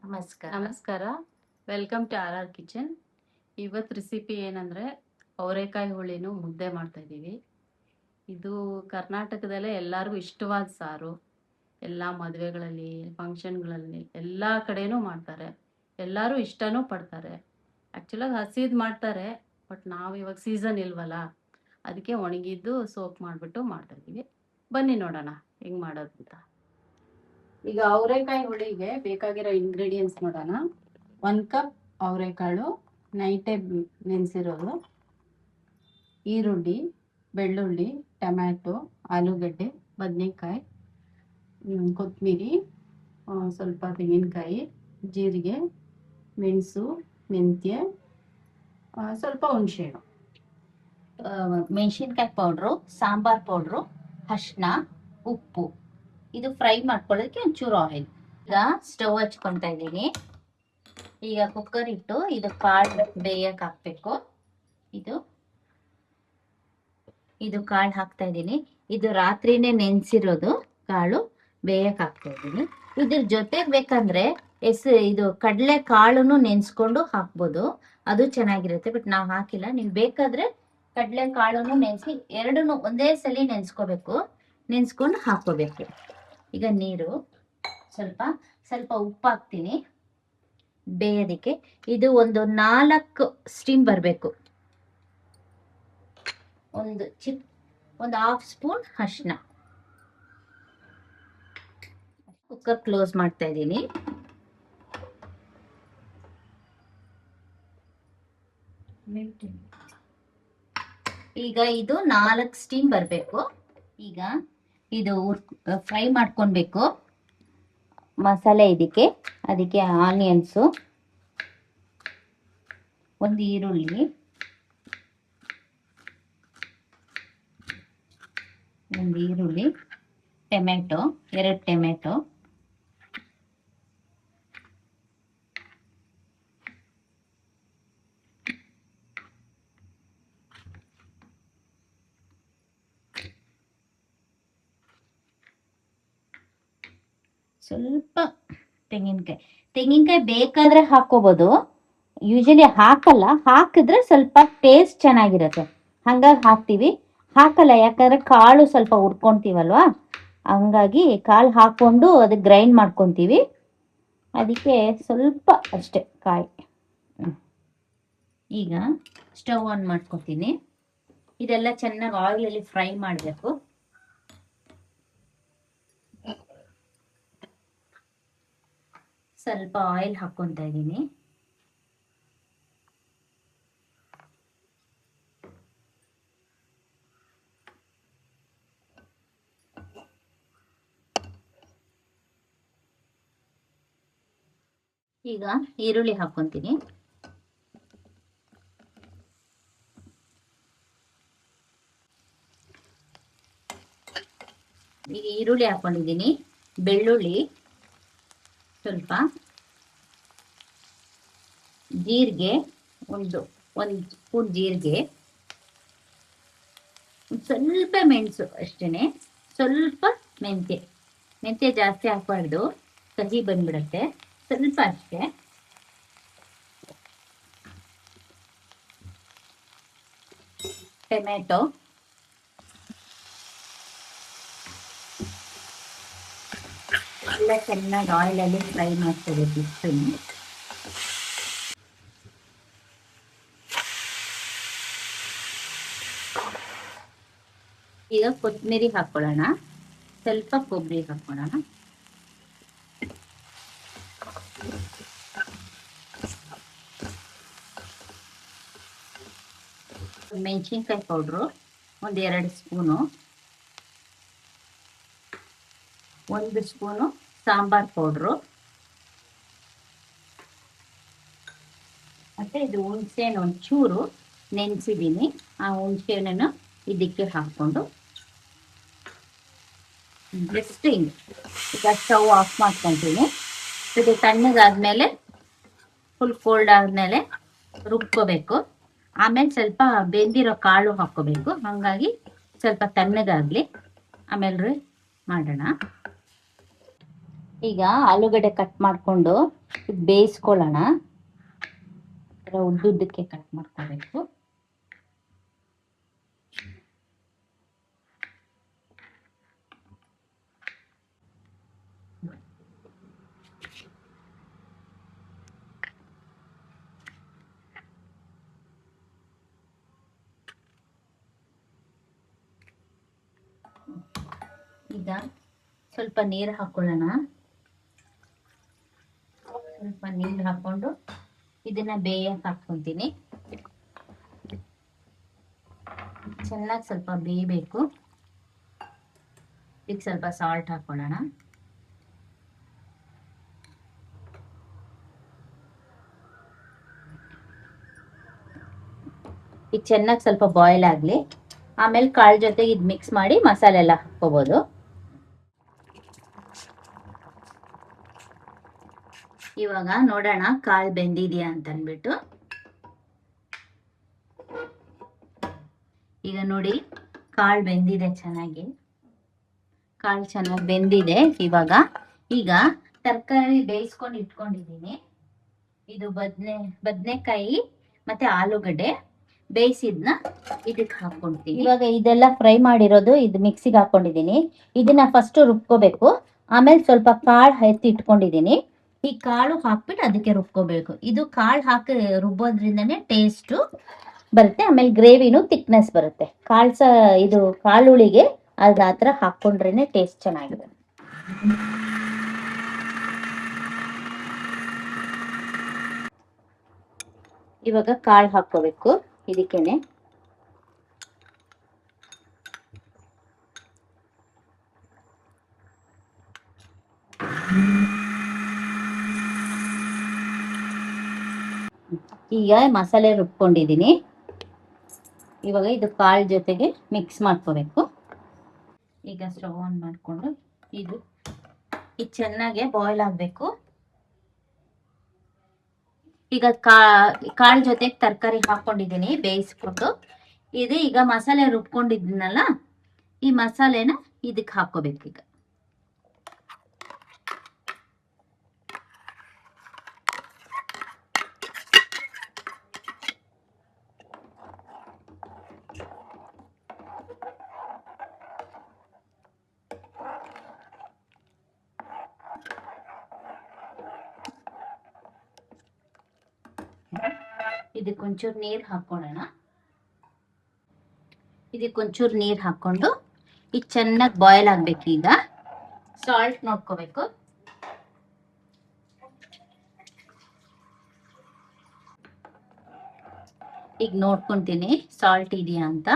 ನಮಸ್ಕಾರ. Welcome to R R kitchen. ಇವತ್ತು recipe ಏನಂದರೆ ಅವರೆಕಾಯಿ ಹುಳಿನೂ ಮುದ್ದೆ ಮಾಡ್ತಾ ಇದ್ದೀವಿ. ಇದು ಕರ್ನಾಟಕದಲ್ಲೇ ಎಲ್ಲರಿಗೂ ಇಷ್ಟವಾದ ಸಾರು. ಎಲ್ಲ ಮದುವೆಗಳಲ್ಲಿ, ಫಂಕ್ಷನ್ಗಳಲ್ಲಿ ಎಲ್ಲ ಕಡೆನೂ ಮಾಡ್ತಾರೆ. ಎಲ್ಲರೂ ಇಷ್ಟನೂ ಪಡ್ತಾರೆ. ಆ್ಯಕ್ಚುಲಾಗಿ ಹಸಿದು ಮಾಡ್ತಾರೆ, ಬಟ್ ನಾವು ಇವಾಗ ಸೀಸನ್ ಇಲ್ವಲ್ಲ, ಅದಕ್ಕೆ ಒಣಗಿದ್ದು ಸೋಕ್ ಮಾಡಿಬಿಟ್ಟು ಮಾಡ್ತಾಯಿದ್ದೀವಿ. ಬನ್ನಿ ನೋಡೋಣ ಹೆಂಗೆ ಮಾಡೋದು ಅಂತ. ಈಗ ಅವರೆಕಾಯಿ ಹುಳಿಗೆ ಬೇಕಾಗಿರೋ ಇಂಗ್ರೀಡಿಯೆಂಟ್ಸ್ ನೋಡೋಣ. 1 ಕಪ್ ಅವರೆಕಾಳು ನೈಟೇ ನೆನೆಸಿರೋದು, ಈರುಳ್ಳಿ, ಬೆಳ್ಳುಳ್ಳಿ, ಟೊಮ್ಯಾಟೊ, ಆಲೂಗಡ್ಡೆ, ಬದನೆಕಾಯಿ, ಕೊತ್ತಂಬರಿ, ಸ್ವಲ್ಪ ತೆಂಗಿನಕಾಯಿ, ಜೀರಿಗೆ, ಮೆಣಸು, ಮೆಂತ್ಯ, ಸ್ವಲ್ಪ ಹುಣಸೆಹಣ್ಣು, ಮೆಣಸಿನ್ಕಾಯಿ ಪೌಡ್ರು, ಸಾಂಬಾರ್ ಪೌಡ್ರು, ಅರಿಶಿನ, ಉಪ್ಪು. ಇದು ಫ್ರೈ ಮಾಡ್ಕೊಳ್ಳೋದಕ್ಕೆ ಒಂಚೂರು ಆಯಿಲ್. ಈಗ ಸ್ಟವ್ ಹಚ್ಕೊತಾ ಇದ್ದೀನಿ. ಈಗ ಕುಕ್ಕರ್ ಇಟ್ಟು ಇದು ಕಾಳು ಬೇಯಕ್ಕೆ ಹಾಕ್ಬೇಕು. ಇದು ಕಾಳು ಹಾಕ್ತಾ ಇದ್ದೀನಿ. ಇದು ರಾತ್ರಿನೇ ನೆನೆಸಿರೋದು ಕಾಳು ಬೇಯಕ್ಕೆ ಹಾಕ್ತಾ ಇದ್ದೀನಿ. ಇದ್ರ ಜೊತೆಗೆ ಬೇಕಂದ್ರೆ ಇದು ಕಡಲೆ ಕಾಳುನು ನೆನೆಸ್ಕೊಂಡು ಹಾಕ್ಬೋದು, ಅದು ಚೆನ್ನಾಗಿರುತ್ತೆ. ಬಟ್ ನಾವು ಹಾಕಿಲ್ಲ. ನೀವು ಬೇಕಾದ್ರೆ ಕಡಲೆ ಕಾಳುನು ನೆನೆಸಿ ಎರಡನ್ನೂ ಒಂದೇ ಸಲ ನೆನೆಸ್ಕೋಬೇಕು, ನೆನೆಸ್ಕೊಂಡು ಹಾಕೋಬೇಕು. ಈಗ ನೀರು ಸ್ವಲ್ಪ ಉಪ್ಪು ಹಾಕ್ತೀನಿ ಬೇಯೋದಕ್ಕೆ. ಇದು ಒಂದು 4 ಸ್ಟೀಮ್ ಬರಬೇಕು. ಒಂದು ಹಾಫ್ ಸ್ಪೂನ್ ಅರಿಶಿನ. ಕುಕ್ಕರ್ ಕ್ಲೋಸ್ ಮಾಡ್ತಾ ಇದ್ದೀನಿ. ಈಗ ಇದು 4 ಸ್ಟೀಮ್ ಬರಬೇಕು. ಈಗ ಇದು ಫ್ರೈ ಮಾಡ್ಕೊಳ್ಬೇಕು ಮಸಾಲೆ. ಅದಕ್ಕೆ ಆನಿಯನ್ಸು, ಒಂದು ಈರುಳ್ಳಿ, ಟೊಮೆಟೊ, 2 ಟೊಮೆಟೊ, ಸ್ವಲ್ಪ ತೆಂಗಿನಕಾಯಿ ಬೇಕಾದ್ರೆ ಹಾಕೋಬಹುದು. ಯೂಶಲಿ ಹಾಕಲ್ಲ, ಹಾಕಿದ್ರೆ ಸ್ವಲ್ಪ ಟೇಸ್ಟ್ ಚೆನ್ನಾಗಿರುತ್ತೆ, ಹಂಗಾಗಿ ಹಾಕ್ತಿವಿ. ಹಾಕಲ್ಲ ಯಾಕಂದ್ರೆ ಕಾಳು ಸ್ವಲ್ಪ ಹುರ್ಕೊಂತೀವಲ್ವಾ, ಹಂಗಾಗಿ ಕಾಳು ಹಾಕೊಂಡು ಅದಕ್ಕೆ ಗ್ರೈಂಡ್ ಮಾಡ್ಕೊತೀವಿ. ಅದಕ್ಕೆ ಸ್ವಲ್ಪ ಅಷ್ಟೇ ಕಾಯಿ. ಈಗ ಸ್ಟವ್ ಆನ್ ಮಾಡ್ಕೊತೀನಿ. ಇದೆಲ್ಲ ಚೆನ್ನಾಗಿ ಆಯಿಲಲ್ಲಿ ಫ್ರೈ ಮಾಡಬೇಕು. ಸ್ವಲ್ಪ ಆಯಿಲ್ ಹಾಕ್ಕೊತಾ ಇದ್ದೀನಿ. ಈಗ ಈರುಳ್ಳಿ ಹಾಕ್ಕೊಂತೀನಿ. ಈಗ ಈರುಳ್ಳಿ ಹಾಕೊಂಡಿದ್ದೀನಿ, ಬೆಳ್ಳುಳ್ಳಿ, ಸ್ವಲ್ಪ ಜೀರಿಗೆ, ಒಂದು ಸ್ಪೂನ್ ಜೀರಿಗೆ, ಸ್ವಲ್ಪ ಮೆಣಸು ಅಷ್ಟೇನೆ, ಸ್ವಲ್ಪ ಮೆಂತ್ಯ ಜಾಸ್ತಿ ಹಾಕಬಾರ್ದು, ಕಹಿ ಬಂದ್ಬಿಡತ್ತೆ, ಸ್ವಲ್ಪ ಅಷ್ಟೇ. ಟೊಮೆಟೊ, ಎಲ್ಲ ಚೆನ್ನಾಗಿ ಆಯಿಲಲ್ಲಿ ಫ್ರೈ ಮಾಡ್ಕೋಬೇಕು. ಈಗ ಕೊತ್ತಂಬರಿ ಹಾಕೊಳ್ಳೋಣ, ಸ್ವಲ್ಪ ಕೊಬ್ಬರಿ ಹಾಕೊಳ್ಳೋಣ, ಮೆಣಸಿನ್ಕಾಯಿ powder 2 spoon, 1 spoon sambar powder, ಮತ್ತೆ ಇದು ಹುಣಸೆಹಣ್ಣು ಒಂಚೂರು ನೆನೆಸಿದ್ದೀನಿ. ಆ ಹುಣಸೆಹಣ್ಣನ್ನು ಇದಕ್ಕೆ ಹಾಕ್ಕೊಂಡು ಜಸ್ಟ್ ಹಿಂಗೆ ಈಗ ಸ್ಟವ್ ಆಫ್ ಮಾಡ್ಕೊತೀನಿ. ಇದು ತಣ್ಣಗಾದ್ಮೇಲೆ, ಫುಲ್ ಕೋಲ್ಡ್ ಆದ್ಮೇಲೆ ರುಬ್ಕೋಬೇಕು. ಆಮೇಲೆ ಸ್ವಲ್ಪ ಬೆಂದಿರೋ ಕಾಳು ಹಾಕ್ಕೋಬೇಕು. ಹಾಗಾಗಿ ಸ್ವಲ್ಪ ತಣ್ಣಗಾಗ್ಲಿ, ಆಮೇಲೆ ಮಾಡೋಣ. ಈಗ ಆಲೂಗಡ್ಡೆ ಕಟ್ ಮಾಡಿಕೊಂಡು ಬೇಯಿಸ್ಕೊಳ್ಳೋಣ. ಉದ್ದುದ್ದಕ್ಕೆ ಕಟ್ ಮಾಡ್ಕೋಬೇಕು. ಈಗ ಸ್ವಲ್ಪ ನೀರು ಹಾಕೊಳ್ಳೋಣ. ಸ್ವಲ್ಪ ನೀರು ಹಾಕೊಂಡು ಇದನ್ನ ಬೇಯಕ್ಕೆ ಹಾಕ್ಕೊಂತೀನಿ. ಚೆನ್ನಾಗಿ ಸ್ವಲ್ಪ ಬೇಯಬೇಕು. ಈಗ ಸ್ವಲ್ಪ ಸಾಲ್ಟ್ ಹಾಕೊಳ್ಳೋಣ. ಈಗ ಚೆನ್ನಾಗಿ ಸ್ವಲ್ಪ ಬಾಯ್ಲ್ ಆಗಲಿ. ಆಮೇಲೆ ಕಾಳು ಜೊತೆಗೆ ಇದು ಮಿಕ್ಸ್ ಮಾಡಿ ಮಸಾಲೆ ಎಲ್ಲ ಹಾಕ್ಕೋಬೋದು. ಇವಾಗ ನೋಡೋಣ ಕಾಳು ಬೆಂದಿದೆಯಾ ಅಂತ ಅಂದ್ಬಿಟ್ಟು. ಈಗ ನೋಡಿ ಕಾಳು ಬೆಂದಿದೆ ಚೆನ್ನಾಗಿ. ಕಾಳು ಚೆನ್ನಾಗಿ ಬೆಂದಿದೆ. ಈಗ ತರಕಾರಿ ಬೇಯಿಸ್ಕೊಂಡು ಇಟ್ಕೊಂಡಿದ್ದೀನಿ. ಇದು ಬದನೆಕಾಯಿ ಮತ್ತೆ ಆಲೂಗಡ್ಡೆ ಬೇಯಿಸಿದ್ನ ಇದಕ್ಕೆ ಹಾಕ್ಕೊಂತೀನಿ. ಇವಾಗ ಇದೆಲ್ಲ ಫ್ರೈ ಮಾಡಿರೋದು ಇದು ಮಿಕ್ಸಿಗೆ ಹಾಕೊಂಡಿದ್ದೀನಿ. ಇದನ್ನ ಫಸ್ಟ್ ರುಬ್ಕೋಬೇಕು. ಆಮೇಲೆ ಸ್ವಲ್ಪ ಕಾಳು ಎತ್ತಿ ಇಟ್ಕೊಂಡಿದ್ದೀನಿ. ಈ ಕಾಳು ಹಾಕ್ಬಿಟ್ಟು ಅದಕ್ಕೆ ರುಬ್ಕೋಬೇಕು. ಇದು ಕಾಳು ಹಾಕಿ ರುಬ್ಬೋದ್ರಿಂದನೇ ಟೇಸ್ಟು ಬರುತ್ತೆ. ಆಮೇಲೆ ಗ್ರೇವಿನೂ ಥಿಕ್ನೆಸ್ ಬರುತ್ತೆ. ಇದು ಕಾಳುಳಿಗೆ ಅದ್ರ ಆ ಥರ ಹಾಕ್ಕೊಂಡ್ರೇನೆ ಟೇಸ್ಟ್ ಚೆನ್ನಾಗಿದೆ. ಇವಾಗ ಕಾಳು ಹಾಕ್ಕೋಬೇಕು ಇದಕ್ಕೇನೆ. ಈಗ ಮಸಾಲೆ ರುಬ್ಕೊಂಡಿದ್ದೀನಿ. ಇವಾಗ ಇದು ಕಾಳು ಜೊತೆಗೆ ಮಿಕ್ಸ್ ಮಾಡ್ಕೋಬೇಕು. ಈಗ ಸ್ಟವ್ ಆನ್ ಮಾಡಿಕೊಂಡು ಇದು ಚೆನ್ನಾಗಿ ಬಾಯ್ಲ್ ಆಗಬೇಕು. ಈಗ ಕಾಳು ಜೊತೆಗೆ ತರಕಾರಿ ಹಾಕೊಂಡಿದ್ದೀನಿ ಬೇಯಿಸ್ಕೊಂಡು. ಇದು ಈಗ ಮಸಾಲೆ ರುಬ್ಕೊಂಡಿದ್ದೀನಲ್ಲ, ಈ ಮಸಾಲೆನ ಇದಕ್ಕೆ ಹಾಕೋಬೇಕು. ಈಗ ಇದಕ್ಕೊಂಚೂರು ನೀರು ಹಾಕೊಳ್ಳೋಣ. ಇದಕ್ಕೊಂಚೂರು ನೀರು ಹಾಕೊಂಡು ಇದು ಚೆನ್ನಾಗಿ ಬಾಯ್ಲ್ ಆಗ್ಬೇಕು. ಈಗ ಸಾಲ್ಟ್ ನೋಡ್ಕೋಬೇಕು. ಈಗ ನೋಡ್ಕೊಂತೀನಿ ಸಾಲ್ಟ್ ಇದೆಯಾ ಅಂತ.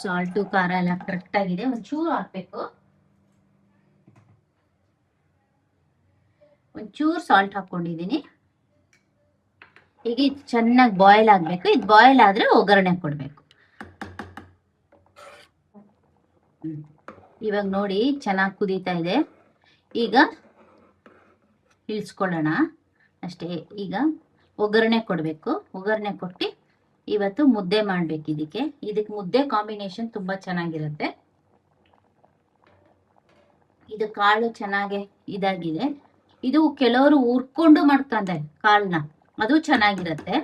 ಸಾಲ್ಟು ಖಾರ ಎಲ್ಲ ಕರೆಕ್ಟ್ ಆಗಿದೆ. ಒಂಚೂರು ಹಾಕ್ಬೇಕು. ಒಂಚೂರು ಸಾಲ್ಟ್ ಹಾಕೊಂಡಿದ್ದೀನಿ. ಈಗ ಇದು ಚೆನ್ನಾಗಿ ಬಾಯ್ಲ್ ಆಗ್ಬೇಕು. ಇದು ಬಾಯ್ಲ್ ಆದ್ರೆ ಒಗ್ಗರಣೆ ಕೊಡ್ಬೇಕು. ಇವಾಗ ನೋಡಿ ಚೆನ್ನಾಗಿ ಕುದೀತಾ ಇದೆ. ಈಗ ಇಳಿಸ್ಕೊಳ್ಳೋಣ ಅಷ್ಟೇ. ಈಗ ಒಗ್ಗರಣೆ ಕೊಡಬೇಕು. ಒಗ್ಗರಣೆ ಕೊಟ್ಟು ಇವತ್ತು ಮುದ್ದೆ ಮಾಡ್ಬೇಕು. ಇದಕ್ಕೆ ಮುದ್ದೆ ಕಾಂಬಿನೇಷನ್ ತುಂಬಾ ಚೆನ್ನಾಗಿರುತ್ತೆ. ಇದು ಕಾಳು ಚೆನ್ನಾಗಿ ಇದಾಗಿದೆ. ಇದು ಕೆಲವರು ಹುರ್ಕೊಂಡು ಮಾಡ್ಕೊಂತಾರೆ ಕಾಳನ್ನ, ಅದು ಚೆನ್ನಾಗಿರುತ್ತೆ.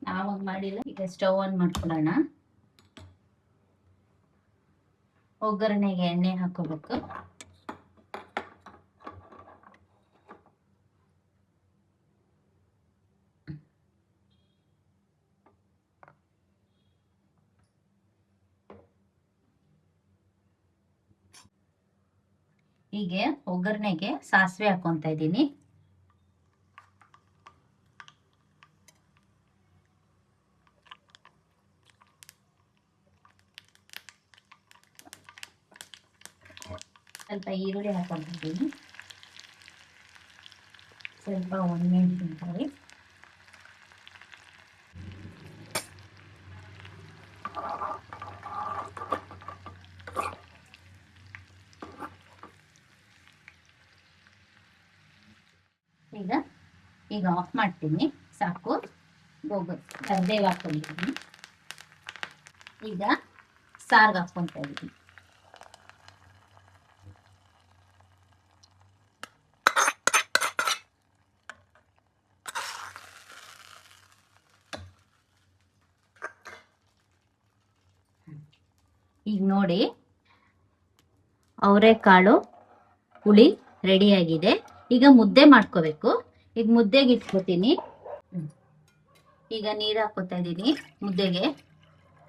ನಾವಾಗ ಮಾಡಿಲ್ಲ. ಈಗ ಸ್ಟವ್ ಆನ್ ಮಾಡ್ಕೊಳ್ಳೋಣ. ಒಗ್ಗರಣೆಗೆ ಎಣ್ಣೆ ಹಾಕೋಬೇಕು. ಹೀಗೆ ಒಗ್ಗರಣೆಗೆ ಸಾಸಿವೆ ಹಾಕೊಂತ ಇದ್ದೀನಿ. ಸ್ವಲ್ಪ ಈರುಳ್ಳಿ ಹಾಕೊಂಡಿದ್ದೀನಿ. ಸ್ವಲ್ಪ ಒಣಮೆಣಸಿನಕಾಯಿ, ಈಗ ಆಫ್ ಮಾಡ್ತೀನಿ. ಸಾಕು. ಕರಿಬೇವು ಹಾಕೊಂಡಿದ್ದೀನಿ. ಈಗ ಸಾರ್ಗೆ ಹಾಕ್ಕೊಂತ ಇದ್ದೀನಿ. ಈಗ ನೋಡಿ ಅವರೆಕಾಳು ಹುಳಿ ರೆಡಿಯಾಗಿದೆ. ಈಗ ಮುದ್ದೆ ಮಾಡ್ಕೋಬೇಕು. ಈಗ ಮುದ್ದೆಗೆ ಇಟ್ಕೋತೀನಿ. ಈಗ ನೀರು ಹಾಕೋತಾ ಇದ್ದೀನಿ ಮುದ್ದೆಗೆ.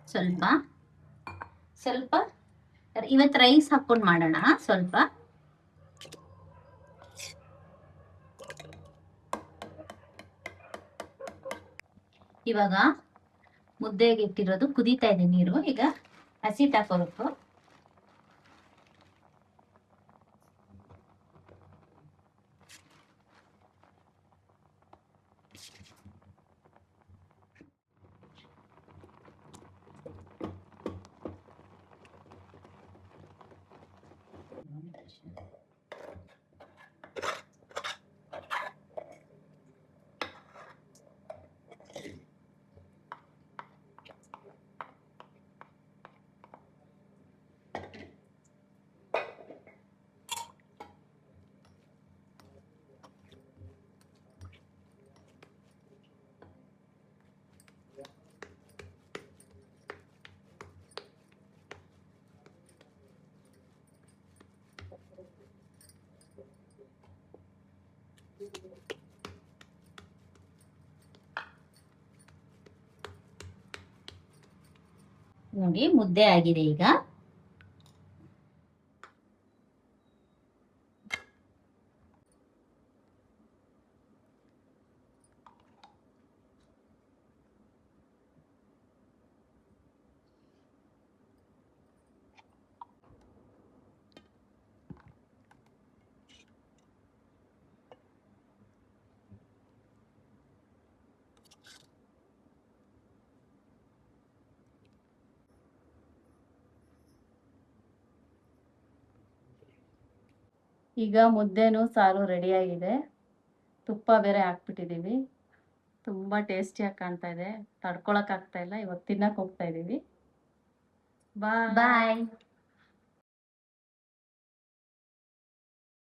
ಸ್ವಲ್ಪ ಸ್ವಲ್ಪ ಇವತ್ತು ರೈಸ್ ಹಾಕೊಂಡು ಮಾಡೋಣ. ಸ್ವಲ್ಪ ಇವಾಗ ಮುದ್ದೆಗೆ ಇಟ್ಟಿರೋದು ಕುದೀತಾ ಇದೆ ನೀರು. ಈಗ ಹಸಿಟ್ಟು ಹಾಕೋಬೇಕು. ನೋಡಿ ಮುದ್ದೆ ಆಗಿದೆ. ಈಗ ಈಗ ಮುದ್ದೆನೂ ಸಾರು ರೆಡಿಯಾಗಿದೆ. ತುಪ್ಪ ಬೇರೆ ಹಾಕ್ಬಿಟ್ಟಿದ್ದೀವಿ. ತುಂಬ ಟೇಸ್ಟಿಯಾಗಿ ಕಾಣ್ತಾ ಇದೆ. ತಡ್ಕೊಳಕ್ ಆಗ್ತಾ ಇಲ್ಲ. ಇವಾಗ ತಿನ್ನಕ್ಕೆ ಹೋಗ್ತಾ ಇದ್ದೀವಿ. ಬಾಯ್. ಬಾಯ್.